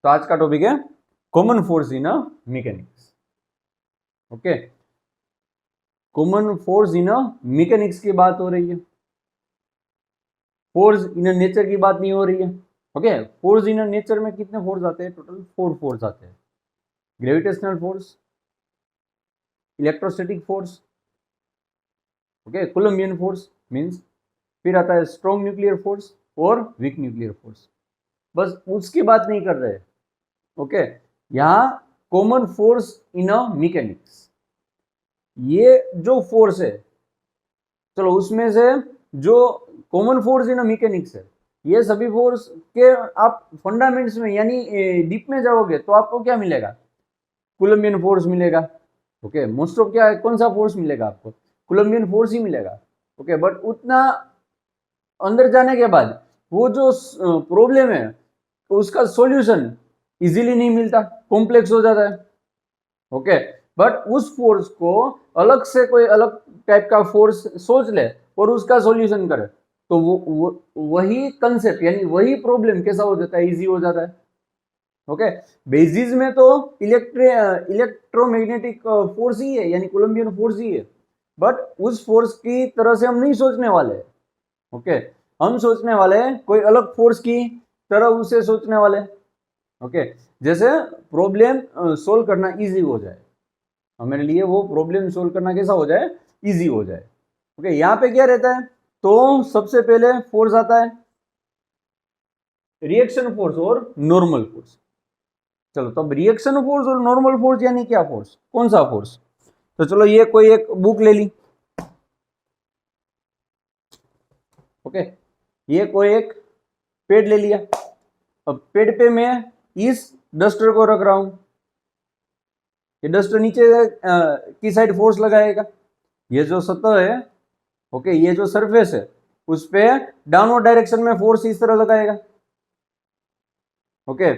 तो आज का टॉपिक है common force in mechanics. Okay, common force in mechanics की बात हो रही है, फोर्स इन नेचर की बात नहीं हो रही है। ओके, फोर्स इन नेचर में कितने फोर्स आते हैं? टोटल 4 फोर्स आते हैं। Gravitational force, electrostatic force, okay, Columbian force means, फिर आता है स्ट्रॉन्ग न्यूक्लियर फोर्स और वीक न्यूक्लियर फोर्स। बस उसकी बात नहीं कर रहे। ओके, यहाँ कॉमन फोर्स इन मैकेनिक्स, ये जो फोर्स है, चलो उसमें से जो कॉमन फोर्स इन मैकेनिक्स है, ये सभी फोर्स के आप फंडामेंट्स में यानी डीप में जाओगे तो आपको क्या मिलेगा? कोलम्बियन फोर्स मिलेगा। ओके, मोस्ट ऑफ क्या, कौन सा फोर्स मिलेगा आपको? कोलम्बियन फोर्स ही मिलेगा। ओके, बट उतना अंदर जाने के बाद वो जो प्रॉब्लम है उसका सॉल्यूशन इजीली नहीं मिलता, कॉम्प्लेक्स हो जाता है। ओके, बट उस फोर्स को अलग से कोई अलग टाइप का फोर्स सोच ले और उसका सॉल्यूशन करे तो वही कंसेप्ट यानी वही प्रॉब्लम कैसा हो जाता है? इजी हो जाता है। ओके, बेसिस में तो इलेक्ट्रोमैग्नेटिक फोर्स ही है यानी कोलम्बियन फोर्स ही है, बट उस फोर्स की तरह से हम नहीं सोचने वाले। ओके, हम सोचने वाले कोई अलग फोर्स की तरह उसे सोचने वाले। ओके, जैसे प्रॉब्लम सोल्व करना इजी हो जाए हमारे लिए, वो प्रॉब्लम सोल्व करना कैसा हो जाए? इजी हो जाए। ओके, यहाँ पे क्या रहता है? तो सबसे पहले फोर्स आता है रिएक्शन फोर्स और नॉर्मल फोर्स। चलो, तब रिएक्शन फोर्स और नॉर्मल फोर्स यानी क्या फोर्स, कौन सा फोर्स? तो चलो ये कोई एक बुक ले ली। ओके, ये कोई एक पेड़ ले लिया। अब पेड़ पे मैं इस डस्टर को रख रहा हूं, ये डस्टर नीचे की साइड फोर्स लगाएगा। ये जो सतह है, ओके, ये जो सरफेस है उस पे डाउनवर्ड डायरेक्शन में फोर्स इस तरह लगाएगा। ओके,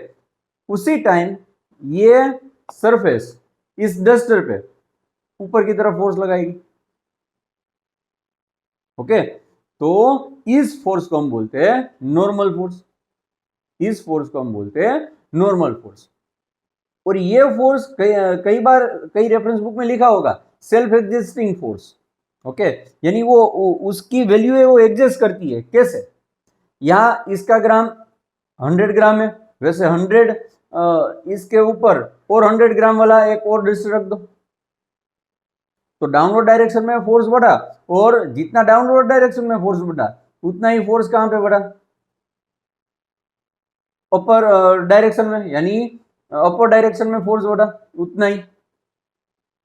उसी टाइम ये सरफेस इस डस्टर पे ऊपर की तरफ फोर्स लगाएगी। ओके, तो इस फोर्स को हम बोलते हैं नॉर्मल फोर्स, इस फोर्स को हम बोलते हैं नॉर्मल फोर्स। और ये फोर्स कई बार कई रेफरेंस बुक में लिखा होगा सेल्फ एडजस्टिंग फोर्स। ओके, यानी वो उसकी वैल्यू है वो एडजस्ट करती है। कैसे? यहां इसका ग्राम 100 ग्राम है, वैसे 100 इसके ऊपर और 100 ग्राम वाला एक और डस्टर रख दो तो डाउनवर्ड डायरेक्शन में फोर्स बढ़ा, और जितना डाउनवर्ड डायरेक्शन में फोर्स बढ़ा उतना ही फोर्स कहां पे बढ़ा? अपर डायरेक्शन में, यानी अपर डायरेक्शन में फोर्स बढ़ा उतना ही।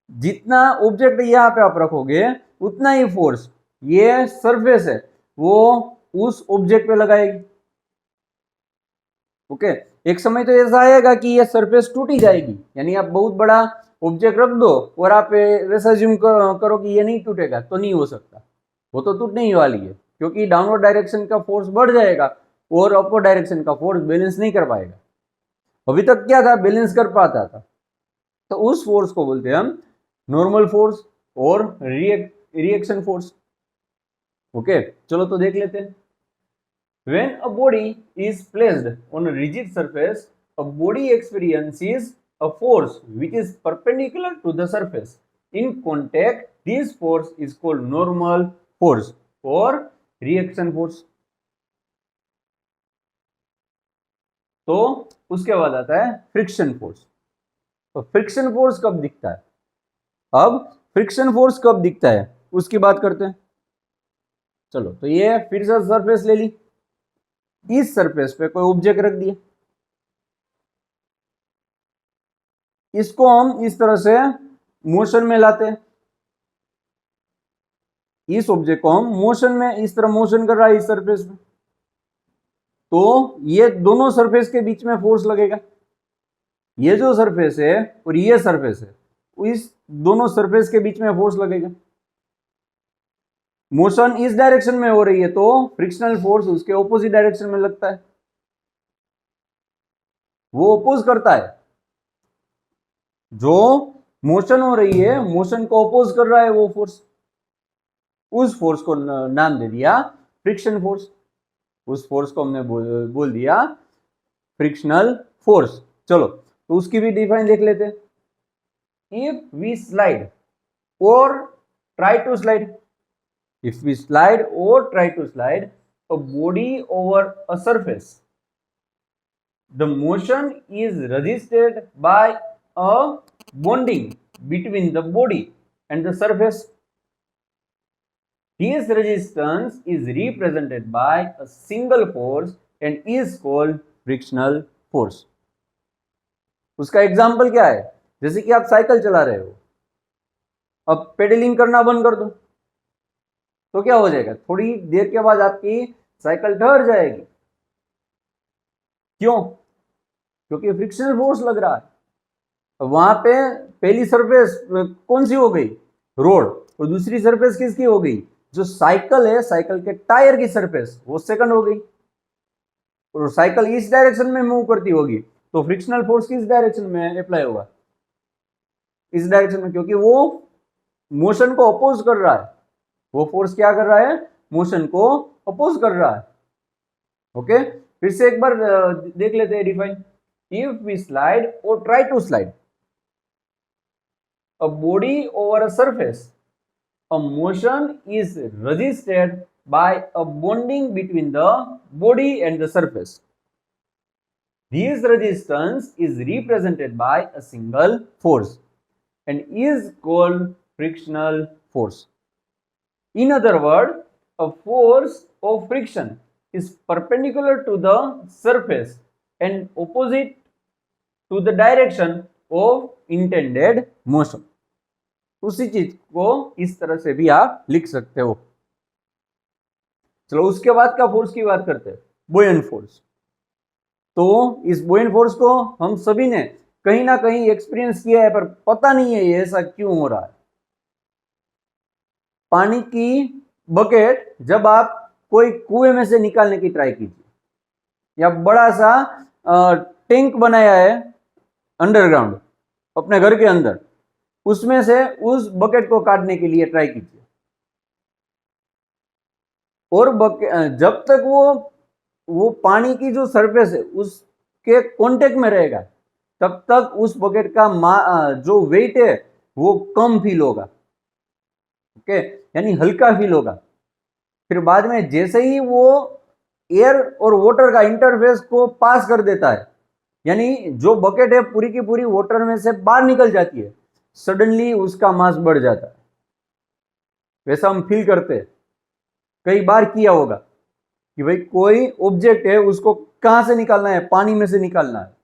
जितना ऑब्जेक्ट यहाँ पे आप रखोगे उतना ही फोर्स ये सरफेस है वो उस ऑब्जेक्ट पे लगाएगी। ओके, एक समय तो ऐसा आएगा कि ये सरफेस टूट ही जाएगी, यानी आप बहुत बड़ा ऑब्जेक्ट रख दो और आप वैसा ज्यूम करो कि ये नहीं टूटेगा, तो नहीं हो सकता। वो तो टूटने ही वाली है, क्योंकि डाउनवर्ड डायरेक्शन का फोर्स बढ़ जाएगा और अपर डायरेक्शन का फोर्स बैलेंस नहीं कर पाएगा। अभी तक क्या था? बैलेंस कर पाता था। तो उस फोर्स को बोलते हैं हम नॉर्मल फोर्स और रिएक्शन फोर्स। ओके, चलो तो देख लेते हैं। When a body is placed on a rigid surface, a body experiences a force which is perpendicular to the surface. In contact, this force is called normal force or reaction force. तो उसके बाद आता है friction force. तो friction force कब दिखता है? अब फ्रिक्शन फोर्स कब दिखता है उसकी बात करते हैं। चलो, तो ये फिर से सरफेस ले ली, इस सरफेस पे कोई ऑब्जेक्ट रख दिया, इसको हम इस तरह से मोशन में लाते हैं। इस ऑब्जेक्ट को हम मोशन में इस तरह मोशन कर रहा है इस सरफेस में, तो ये दोनों सरफेस के बीच में फोर्स लगेगा। ये जो सरफेस है और ये सरफेस है, इस दोनों सरफेस के बीच में फोर्स लगेगा। मोशन इस डायरेक्शन में हो रही है तो फ्रिक्शनल फोर्स उसके ऑपोजिट डायरेक्शन में लगता है, वो अपोज करता है। जो मोशन हो रही है, मोशन को अपोज कर रहा है वो फोर्स, उस फोर्स को नाम दे दिया फ्रिक्शन फोर्स। उस फोर्स को हमने बोल दिया फ्रिक्शनल फोर्स। चलो तो उसकी भी डिफाइन देख लेते हैं। If we slide or try to slide, if we slide or try to slide a body over a surface, the motion is resisted by a bonding between the body and the surface. This resistance is represented by a single force and is called frictional force. उसका example क्या है? जैसे कि आप cycle चला रहे हो, अब पेडलिंग करना बंद कर दो तो क्या हो जाएगा? थोड़ी देर के बाद आपकी साइकिल ठहर जाएगी। क्यों? क्योंकि फ्रिक्शनल फोर्स लग रहा है। वहां पे पहली सरफेस कौन सी हो गई? रोड। और दूसरी सरफेस किसकी हो गई? जो साइकिल है, साइकिल के टायर की सरफेस, वो सेकंड हो गई। और साइकिल इस डायरेक्शन में मूव करती होगी तो फ्रिक्शनल फोर्स किस डायरेक्शन में अप्लाई होगा? इस डायरेक्शन में, क्योंकि वो मोशन को अपोज कर रहा है। वो फोर्स क्या कर रहा है? मोशन को अपोज कर रहा है। ओके, फिर से एक बार देख लेते हैं define. If we slide or try to slide a body over a surface, a motion is resisted by a bonding between the body and the surface. This resistance is represented by a single force and is called frictional force. In other words, a force of friction is perpendicular to the surface and opposite to the direction of intended motion. उसी चीज को इस तरह से भी आप लिख सकते हो। चलो उसके बाद का फोर्स की बात करते हैं, बुयंट फोर्स। तो इस बुयंट फोर्स को हम सभी ने कहीं ना कहीं एक्सपीरियंस किया है, पर पता नहीं है ये ऐसा क्यों हो रहा है। पानी की बकेट जब आप कोई कुएं में से निकालने की ट्राई कीजिए, या बड़ा सा टैंक बनाया है अंडरग्राउंड अपने घर के अंदर, उसमें से उस बकेट को काटने के लिए ट्राई कीजिए, और जब तक वो पानी की जो सरफेस है उसके कांटेक्ट में रहेगा, तब तक उस बकेट का जो वेट है वो कम फील होगा। ओके, यानी हल्का फील होगा। फिर बाद में जैसे ही वो एयर और वाटर का इंटरफेस को पास कर देता है, यानी जो बकेट है पूरी की पूरी वाटर में से बाहर निकल जाती है, सडनली उसका मास बढ़ जाता है। वैसा हम फील करते हैं, कई बार किया होगा कि भाई कोई ऑब्जेक्ट है, उसको कहां से निकालना है? पानी में से निकालना है।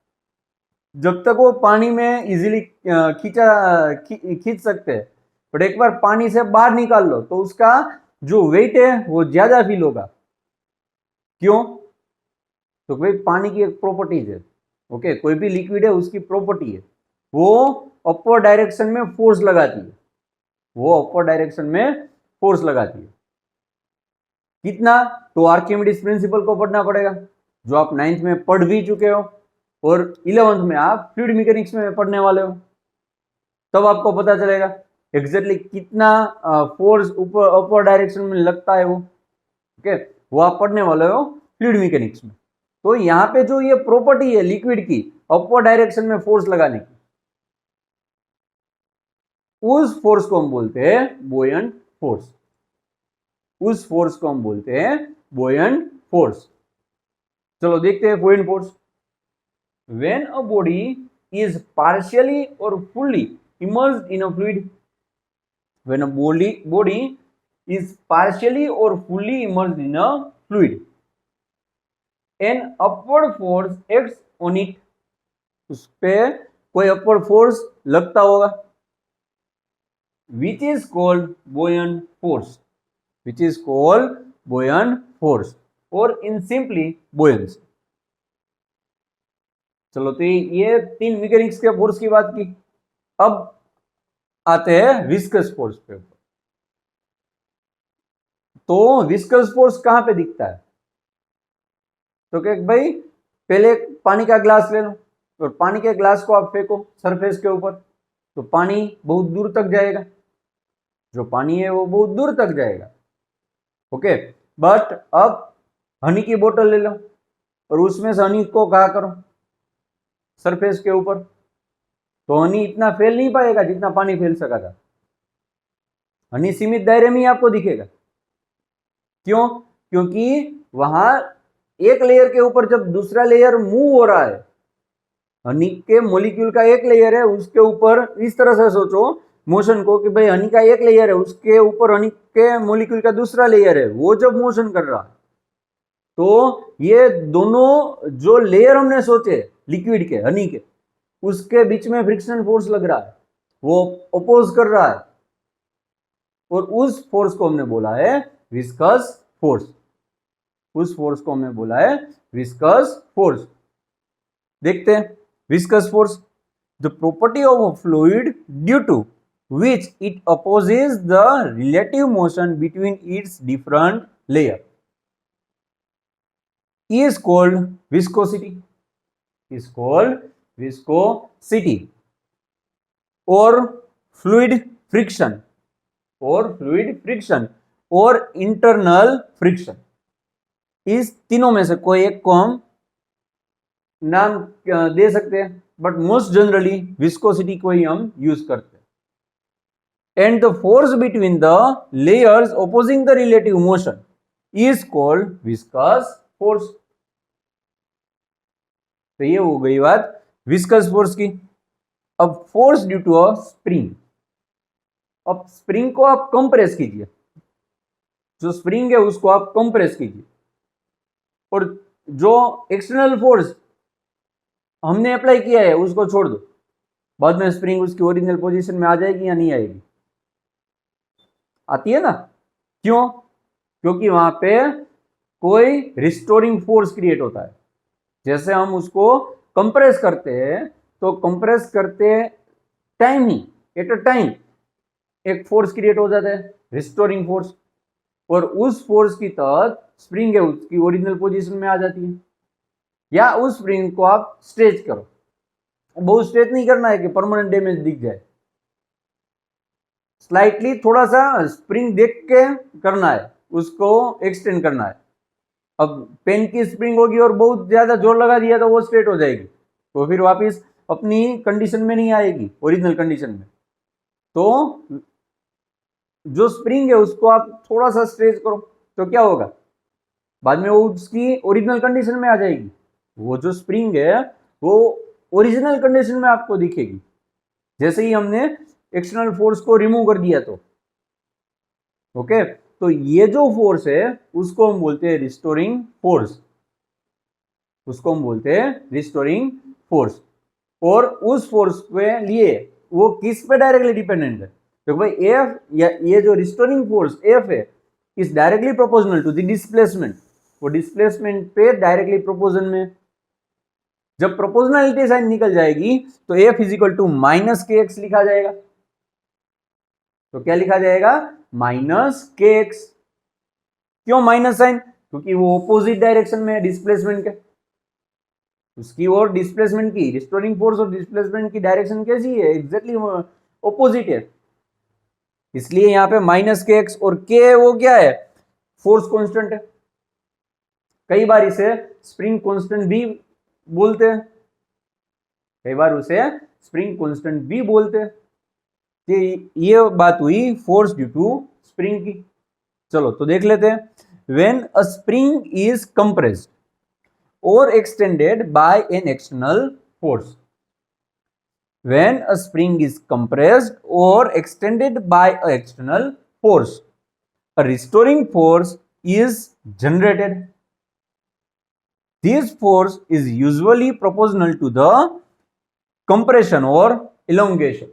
जब तक वो पानी में इजीली खींच सकते हैं, बट एक बार पानी से बाहर निकाल लो तो उसका जो वेट है वो ज्यादा फील होगा। क्यों? तो भाई पानी की एक प्रॉपर्टीज है। ओके, कोई भी लिक्विड है उसकी प्रॉपर्टी है, वो अपवर्ड डायरेक्शन में फोर्स लगाती है। वो अपवर्ड डायरेक्शन में फोर्स लगाती है। कितना? तो आर्किमिडीज प्रिंसिपल को पढ़ना पड़ेगा, जो आप 9th में पढ़ भी चुके हो, और 11th में आप फ्लूइड मैकेनिक्स में पढ़ने वाले हो। तब आपको पता चलेगा एग्जैक्टली कितना फोर्स ऊपर अपवर्ड डायरेक्शन में लगता है वो। ओके, वो आप पढ़ने वाले हो फ्लूइड मैकेनिक्स में। तो यहाँ पे जो ये प्रॉपर्टी है लिक्विड की अपवर्ड डायरेक्शन में फोर्स लगाने की, उस फोर्स को हम बोलते हैं बुयंट फोर्स। उस फोर्स को हम बोलते हैं बुयंट फोर्स। चलो देखते हैं buoyant force. When a body is partially और fully immersed in a fluid, when a body is partially or fully immersed in a fluid, an upward force acts on it, उस पे कोई upward force लगता होगा, which is called buoyant force, which is called buoyant force, or in simply buoyancy. चलो तो ये 3 mechanics के force की बात की। अब आते हैं विस्कस फोर्स पे। तो विस्कस फोर्स कहां पे दिखता है? तो क्या भाई, पहले पानी का ग्लास ले लो और पानी के ग्लास को आप फेंको सरफेस के ऊपर, तो पानी बहुत दूर तक जाएगा। जो पानी है वो बहुत दूर तक जाएगा। ओके, बट अब हनी की बोतल ले लो और उसमें से हनी को कहा करो, सरफेस के ऊपर, तो हनी इतना फैल नहीं पाएगा जितना पानी फैल सका था। हनी सीमित दायरे में ही आपको दिखेगा। क्यों? क्योंकि वहां एक लेयर के ऊपर जब दूसरा लेयर मूव हो रहा है, हनी के मॉलिक्यूल का एक लेयर है, उसके ऊपर इस तरह से सोचो मोशन को कि भाई हनी का एक लेयर है, उसके ऊपर हनी के मॉलिक्यूल का दूसरा लेयर है, वो जब मोशन कर रहा है तो ये दोनों जो लेयर हमने सोचे लिक्विड के, हनी के, उसके बीच में फ्रिक्शन फोर्स लग रहा है, वो अपोज कर रहा है, और उस फोर्स को हमने बोला है विस्कस फोर्स। उस फोर्स को हमने बोला है विस्कस फोर्स। देखते हैं viscous force, the property of a fluid due to which it opposes the relative motion between its different layer is called viscosity, is called viscosity, or fluid friction, or fluid friction, or internal friction। इस तीनों में से कोई एक को हम नाम दे सकते हैं, बट मोस्ट जनरली विस्कोसिटी को ही हम यूज करते हैं। And the force between the layers opposing the relative motion is called viscous force। तो ये हो गई बात विस्कस फोर्स की। अब force due to a spring, अब स्प्रिंग को आप कंप्रेस कीजिए, जो स्प्रिंग है उसको आप कंप्रेस कीजिए, और जो एक्सटर्नल फोर्स हमने अप्लाई किया है उसको छोड़ दो, बाद में स्प्रिंग उसकी ओरिजिनल पोजीशन में आ जाएगी या नहीं आएगी? आती है ना। क्यों? क्योंकि वहां पे कोई रिस्टोरिंग फोर्स क्रिएट होता है। जैसे हम उसको कंप्रेस करते हैं, तो कंप्रेस करते time he at a time एक फोर्स क्रिएट हो जाता है, रिस्टोरिंग फोर्स, और उस फोर्स की तहत स्प्रिंग है उसकी ओरिजिनल पोजीशन में आ जाती है। या उस स्प्रिंग को आप स्ट्रेच करो, बहुत स्ट्रेच नहीं करना है कि परमानेंट डैमेज दिख जाए, स्लाइटली थोड़ा सा स्प्रिंग देख के करना है, उसको एक्सटेंड करना है। अब पेन की स्प्रिंग होगी और बहुत ज्यादा जोर लगा दिया तो वो स्ट्रेट हो जाएगी, तो फिर वापस अपनी कंडीशन में नहीं आएगी, ओरिजिनल कंडीशन में। तो जो स्प्रिंग है उसको आप थोड़ा सा स्ट्रेच करो तो क्या होगा, बाद में वो उसकी ओरिजिनल कंडीशन में आ जाएगी। वो जो स्प्रिंग है वो ओरिजिनल कंडीशन में आपको दिखेगी, जैसे ही हमने एक्सटर्नल फोर्स को रिमूव कर दिया तो। ओके, तो ये जो फोर्स है उसको हम बोलते हैं रिस्टोरिंग फोर्स, उसको हम बोलते हैं रिस्टोरिंग फोर्स। और उस फोर्स पे लिए वो किस पे डायरेक्टली डिपेंडेंट है? तो भाई एफ, या ये जो रिस्टोरिंग फोर्स एफ है, is directly proportional to the displacement. वो डिस्प्लेसमेंट पे डायरेक्टली प्रोपोर्शन में, जब प्रोपोर्शनलिटी साइन निकल जाएगी तो F equal to minus k x लिखा जाएगा। तो क्या लिखा जाएगा? Minus k x. क्यों माइनस साइन? क्योंकि वो ऑपोजिट डायरेक्शन में है डिस्प्लेसमेंट के, उसकी और डिस्प्लेसमेंट की, रिस्टोरिंग फोर्स और डिस्प्लेसमेंट की डायरेक्शन कैसी है? एग्जैक्टली ऑपोजिट है, इसलिए यहां पे माइनस के एक्स। और के वो क्या है? फोर्स कांस्टेंट है। कई बार इसे स्प्रिंग कांस्टेंट भी बोलते हैं, कई बार उसे स्प्रिंग कांस्टेंट भी बोलते हैं। ये बात हुई फोर्स ड्यू टू स्प्रिंग की। चलो तो देख लेते हैं। When a spring is compressed और extended by an external force, when a spring is compressed or extended by an external force, a restoring force is generated. This force is usually proportional to the compression or elongation।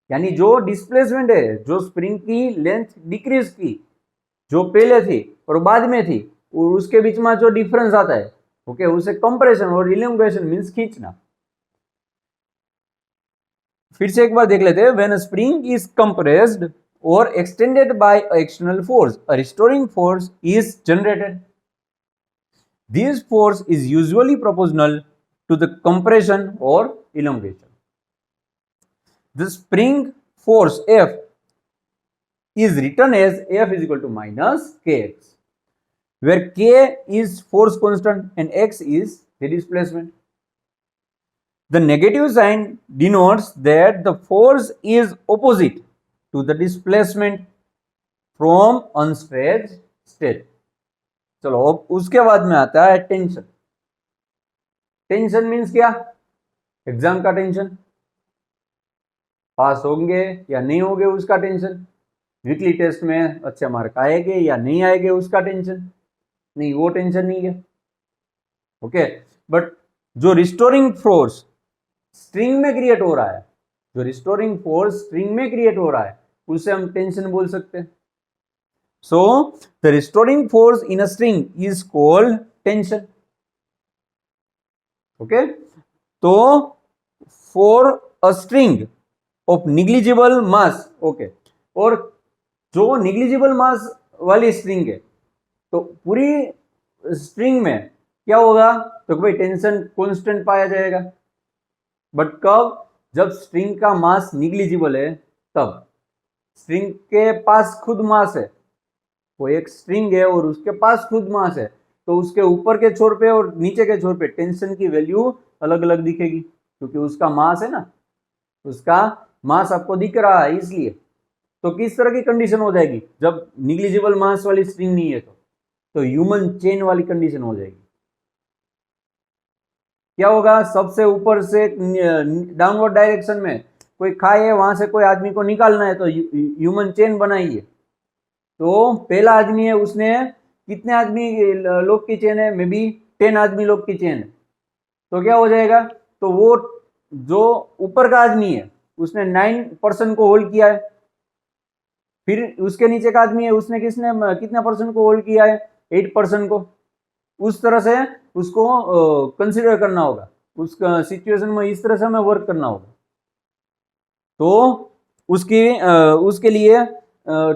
यानी जो displacement है, जो spring की length decrease की, जो पहले थी और बाद में थी, और उसके बीच में जो डिफरेंस आता है, ओके, उसे कंप्रेशन और इलोंगेशन मींस खींचना। फिर से एक बार देख लेते हैं। When a spring is compressed और extended by a external force, a restoring force is generated. This force is usually proportional to the compression और elongation. The spring force F is written as F is equal to minus kx, where k is force constant and x is the displacement. The negative sign denotes that the force is opposite to the displacement from unstretched state. चलो अब उसके बाद में आता है tension. Tension means क्या? Exam का tension, पास होंगे या नहीं होंगे उसका टेंशन, वीकली टेस्ट में अच्छे मार्क आएंगे या नहीं आएंगे उसका टेंशन नहीं, वो टेंशन नहीं है. ओके, बट जो रिस्टोरिंग फोर्स स्ट्रिंग में क्रिएट हो रहा है, जो रिस्टोरिंग फोर्स स्ट्रिंग में क्रिएट हो रहा है, उसे हम टेंशन बोल सकते हैं. So the restoring force in a string is called tension. Okay, तो for a string of negligible mass, okay, और जो निग्लिजिबल मास वाली स्ट्रिंग है तो पूरी स्ट्रिंग में क्या होगा? तो भाई टेंशन कांस्टेंट पाया जाएगा. बट कब? जब स्ट्रिंग का मास निग्लिजिबल है तब. स्ट्रिंग के पास खुद मास है, वो एक स्ट्रिंग है और उसके पास खुद मास है, तो उसके ऊपर के छोर पे और नीचे के छोर पे टेंशन की वैल्यू अलग अलग दिखेगी, क्योंकि उसका मास है ना, उसका मास आपको दिख रहा है इसलिए. तो किस तरह की कंडीशन हो जाएगी जब निग्लिजिबल मास वाली स्ट्रिंग नहीं है? तो ह्यूमन चेन वाली कंडीशन हो जाएगी. क्या होगा? सबसे ऊपर से डाउनवर्ड डायरेक्शन में कोई खाई है, वहां से कोई आदमी को निकालना है, तो ह्यूमन चेन बनाइए. तो पहला आदमी है, उसने कितने आदमी लोग की चेन है? मे बी 10 आदमी लोग की चेन है. तो क्या हो जाएगा? तो वो जो ऊपर का आदमी है उसने 9% को होल्ड किया है, फिर उसके नीचे का आदमी है, उसने कितने परसेंट को होल्ड किया है? 8% को. उस तरह से उसको कंसिडर करना होगा, उस सिचुएशन में इस तरह से हमें वर्क करना होगा. तो उसके लिए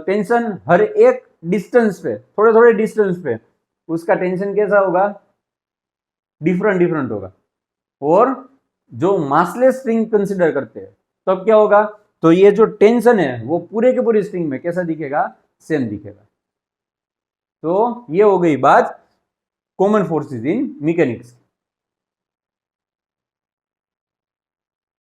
टेंशन हर एक डिस्टेंस पे, थोड़े थोड़े डिस्टेंस पे उसका टेंशन कैसा होगा? डिफरेंट होगा. और जो मासलेस स्ट्रिंग कंसिडर करते हैं तब क्या होगा? तो ये जो टेंशन है वो पूरे के पूरे स्ट्रिंग में कैसा दिखेगा? सेम दिखेगा. तो ये हो गई बात कॉमन फोर्सेस इन मैकेनिक्स.